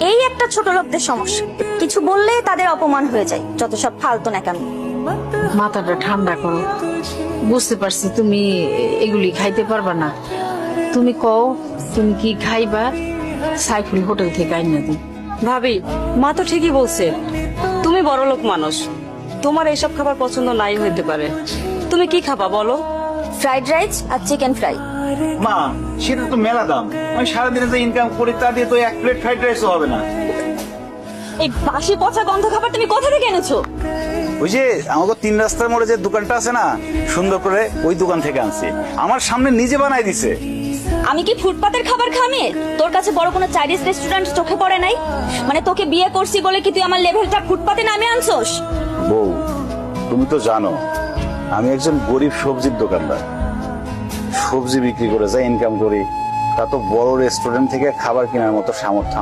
এই একটা ছোট লোকদের সমস্যা, কিছু বললে তাদের অপমান হয়ে যায়, যত সব ফালতু না কেন। মাথাটা ঠান্ডা করো, বুঝতে পারছি তুমি এগুলি খাইতে পারবা না। তুমি কও তুমি কি খাইবা, সাইফুল হোটেল থেকে আইনা দিই। ভাবি, মা তো ঠিকই বলছে, তুমি বড় লোক মানুষ, তোমার এইসব খাবার পছন্দ নাই হইতে পারে। তুমি কি খাবা বলো? ফ্রাইড রাইস আর চিকেন ফ্রাই। মা, সেটা তো মেলা দাম। আমি সারাদিনে যে ইনকাম করি তা দিয়ে তো এক প্লেট ফ্রাইড রাইসও হবে না। এই বাসি পচা গন্ধ খাবার তুমি কোথা থেকে এনেছো? ওই যে আমাকে 3 রাস্তার মোড়ে যে দোকানটা আছে না, সুন্দর করে ওই দোকান থেকে আনছি। আমার সামনে নিজে বানাই দিছে। আমি কি ফুটপাতের খাবার খামে? তোর কাছে বড় কোনো চাইনিজ রেস্টুরেন্ট চোখে পড়ে নাই? মানে তোকে বিয়ে করছি বলে কি তুই আমার লেভেলটা ফুটপাতে নামে আনছোস? বউ, তুমি তো জানো আমি একজন গরিব সবজির দোকানদার। সবজি বিক্রি করে যা ইনকাম করি তা তো বড় রেস্টুরেন্ট থেকে খাবার কেনার মতো সামর্থ্য